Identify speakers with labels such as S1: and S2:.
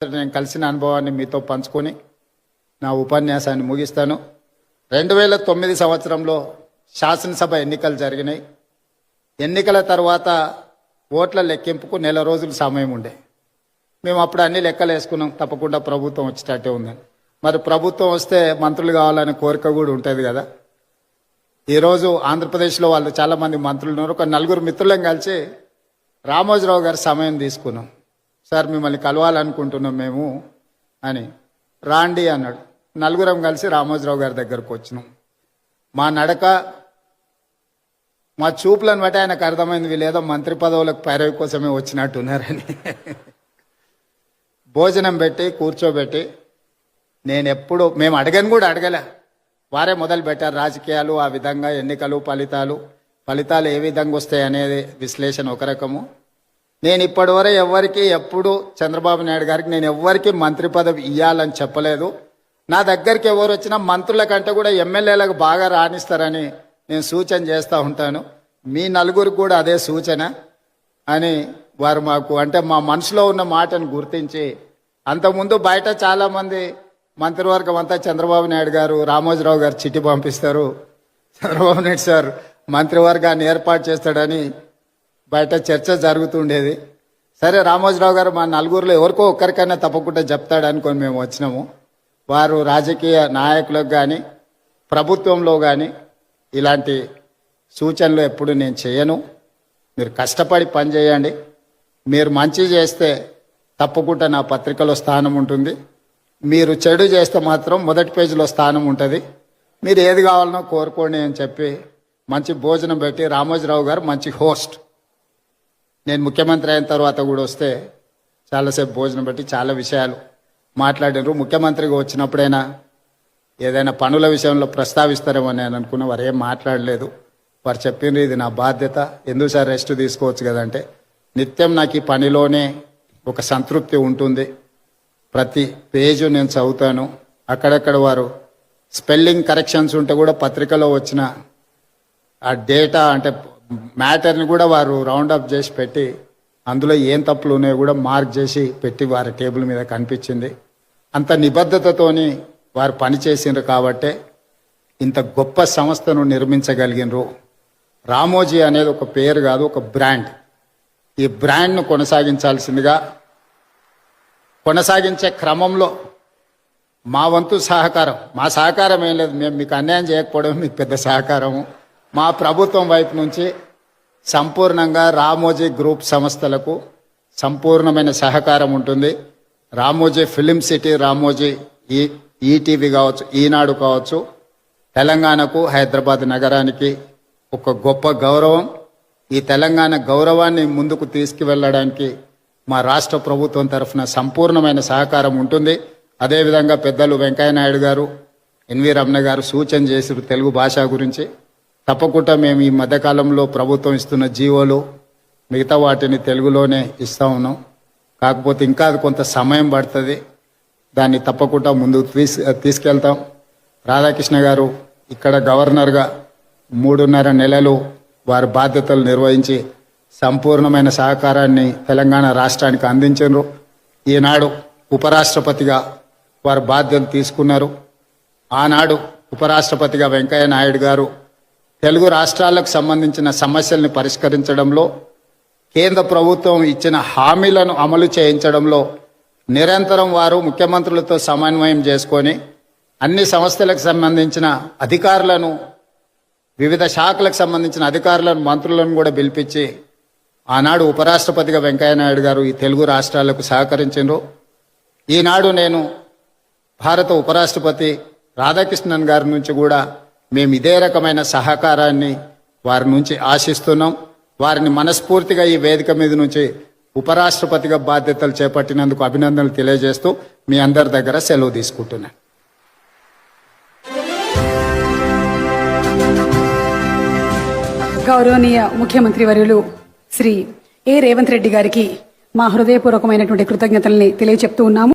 S1: నేను కలిసిన అనుభవాన్ని మీతో పంచుకొని నా ఉపన్యాసాన్ని ముగిస్తాను. 2009 సంవత్సరంలో శాసనసభ ఎన్నికలు జరిగినాయి. ఎన్నికల తర్వాత ఓట్ల లెక్కింపుకు నెల రోజులు సమయం ఉండే. మేము అప్పుడు అన్ని లెక్కలు వేసుకున్నాం, తప్పకుండా ప్రభుత్వం వచ్చేటట్టే ఉందని. మరి ప్రభుత్వం వస్తే మంత్రులు కావాలనే కోరిక కూడా ఉంటుంది కదా. ఈరోజు ఆంధ్రప్రదేశ్లో వాళ్ళు చాలామంది మంత్రులు ఉన్నారు. ఒక 4 మిత్రులను కలిసి రామోజీరావు గారి సమయం తీసుకున్నాం. సార్ మిమ్మల్ని కలవాలనుకుంటున్నాం మేము అని. రాండి అన్నాడు. 4 కలిసి రామోజీరావు గారి దగ్గరకు వచ్చినాం. మా నడక, మా చూపులను బట్టి ఆయనకు అర్థమైంది వీళ్ళేదో మంత్రి పదవులకు పైరవి కోసమే వచ్చినట్టున్నారని. భోజనం పెట్టి కూర్చోబెట్టి మేము అడగని కూడా అడగలే, వారే మొదలు పెట్టారు రాజకీయాలు, ఆ విధంగా ఎన్నికలు, ఫలితాలు ఏ విధంగా వస్తాయి అనేది విశ్లేషణ ఒక రకము. నేను ఇప్పటివరకు ఎవరికి ఎప్పుడు చంద్రబాబు నాయుడు గారికి నేను ఎవరికి మంత్రి పదవి ఇవ్వాలని చెప్పలేదు. నా దగ్గరికి ఎవరు వచ్చినా మంత్రుల కంటే కూడా ఎమ్మెల్యేలకు బాగా రాణిస్తారని నేను సూచన చేస్తూ ఉంటాను. మీ 4 కూడా అదే సూచన అని వారు మాకు అంటే మా మనసులో ఉన్న మాటను గుర్తించి, అంతకుముందు బయట చాలామంది మంత్రివర్గం అంతా చంద్రబాబు నాయుడు గారు, రామోజీరావు గారు చిట్టి పంపిస్తారు, చంద్రబాబు నాయుడు సార్ మంత్రివర్గాన్ని ఏర్పాటు చేస్తాడని బయట చర్చ జరుగుతుండేది. సరే రామోజీరావు గారు మా 4 ఎవరికో ఒక్కరికైనా తప్పకుండా చెప్తాడనుకొని మేము వచ్చినాము. వారు రాజకీయ నాయకులకు కానీ ప్రభుత్వంలో కానీ ఇలాంటి సూచనలు ఎప్పుడు నేను చేయను. మీరు కష్టపడి పని చేయండి, మీరు మంచి చేస్తే తప్పకుండా నా పత్రికలో స్థానం ఉంటుంది, మీరు చెడు చేస్తే మాత్రం మొదటి పేజీలో స్థానం ఉంటుంది, మీరు ఏది కావాలనో కోరుకోండి అని చెప్పి మంచి భోజనం పెట్టి, రామోజీరావు గారు మంచి హోస్ట్. నేను ముఖ్యమంత్రి అయిన తర్వాత కూడా వస్తే చాలాసేపు భోజనం పెట్టి చాలా విషయాలు మాట్లాడినారు. ముఖ్యమంత్రిగా వచ్చినప్పుడైనా ఏదైనా పనుల విషయంలో ప్రస్తావిస్తారేమో నేను అనుకున్నా, వారు ఏం మాట్లాడలేదు. వారు చెప్పిండ్రు ఇది నా బాధ్యత, ఎందుకు సార్ రెస్ట్ తీసుకోవచ్చు కదంటే, నిత్యం నాకు ఈ పనిలోనే ఒక సంతృప్తి ఉంటుంది. ప్రతి పేజు నేను చదువుతాను. అక్కడక్కడ వారు స్పెల్లింగ్ కరెక్షన్స్ ఉంటే కూడా పత్రికలో వచ్చిన ఆ డేటా అంటే మ్యాటర్ని కూడా వారు రౌండప్ చేసి పెట్టి, అందులో ఏం తప్పులు ఉన్నాయో కూడా మార్క్ చేసి పెట్టి వారి టేబుల్ మీద కనిపించింది. అంత నిబద్ధతతోని వారు పనిచేసిండ్రు కాబట్టే ఇంత గొప్ప సంస్థను నిర్మించగలిగినరు. రామోజీ అనేది ఒక పేరు కాదు, ఒక బ్రాండ్. ఈ బ్రాండ్ను కొనసాగించాల్సిందిగా, కొనసాగించే క్రమంలో మా వంతు సహకారం, మా సహకారం ఏం లేదు, మేము మీకు అన్యాయం చేయకపోవడం మీకు పెద్ద సహకారము. మా ప్రభుత్వం వైపు నుంచి సంపూర్ణంగా రామోజీ గ్రూప్ సంస్థలకు సంపూర్ణమైన సహకారం ఉంటుంది. Ramoji film city, Ramoji ETV కావచ్చు, ఈనాడు కావచ్చు, తెలంగాణకు, హైదరాబాద్ నగరానికి ఒక గొప్ప గౌరవం. ఈ తెలంగాణ గౌరవాన్ని ముందుకు తీసుకువెళ్ళడానికి మా రాష్ట్ర ప్రభుత్వం తరఫున సంపూర్ణమైన సహకారం ఉంటుంది. అదేవిధంగా పెద్దలు వెంకయ్యనాయుడు గారు, ఎన్వి రమణ గారు సూచన చేసిరు తెలుగు భాష గురించి. తప్పకుండా మేము ఈ మధ్యకాలంలో ప్రభుత్వం ఇస్తున్న జీవోలు మిగతా వాటిని తెలుగులోనే ఇస్తూ ఉన్నాం. కాకపోతే ఇంకా అది కొంత సమయం పడుతుంది, దాన్ని తప్పకుండా ముందుకు తీసుకెళ్తాం. రాధాకృష్ణ గారు ఇక్కడ గవర్నర్గా 3.5 నెలలు వారి బాధ్యతలు నిర్వహించి సంపూర్ణమైన సహకారాన్ని తెలంగాణ రాష్ట్రానికి అందించారు. ఈనాడు ఉపరాష్ట్రపతిగా వారు బాధ్యతలు తీసుకున్నారు. ఆనాడు ఉపరాష్ట్రపతిగా వెంకయ్య నాయుడు గారు తెలుగు రాష్ట్రాలకు సంబంధించిన సమస్యల్ని పరిష్కరించడంలో, కేంద్ర ప్రభుత్వం ఇచ్చిన హామీలను అమలు చేయించడంలో నిరంతరం వారు ముఖ్యమంత్రులతో సమన్వయం చేసుకొని అన్ని సంస్థలకు సంబంధించిన అధికారులను, వివిధ శాఖలకు సంబంధించిన అధికారులను, మంత్రులను కూడా పిలిపించి ఆనాడు ఉపరాష్ట్రపతిగా వెంకయ్యనాయుడు గారు ఈ తెలుగు రాష్ట్రాలకు సహకరించారు. ఈనాడు నేను భారత ఉపరాష్ట్రపతి రాధాకృష్ణన్ గారి నుంచి కూడా మేము ఇదే రకమైన సహకారాన్ని వారి నుంచి ఆశిస్తున్నాం. వారిని మనస్ఫూర్తిగా ఈ వేదిక మీద నుంచి ఉపరాష్ట్రపతిగా బాధ్యతలు చేపట్టినందుకు అభినందనలు తెలియజేస్తూ మీ అందరి దగ్గర సెలవు తీసుకుంటున్నాను.
S2: గౌరవనీయ ముఖ్యమంత్రి వర్యులు శ్రీ రేవంత్ రెడ్డి గారికి మా హృదయపూర్వకమైనటువంటి కృతజ్ఞతల్ని తెలియజెప్తూ ఉన్నాము.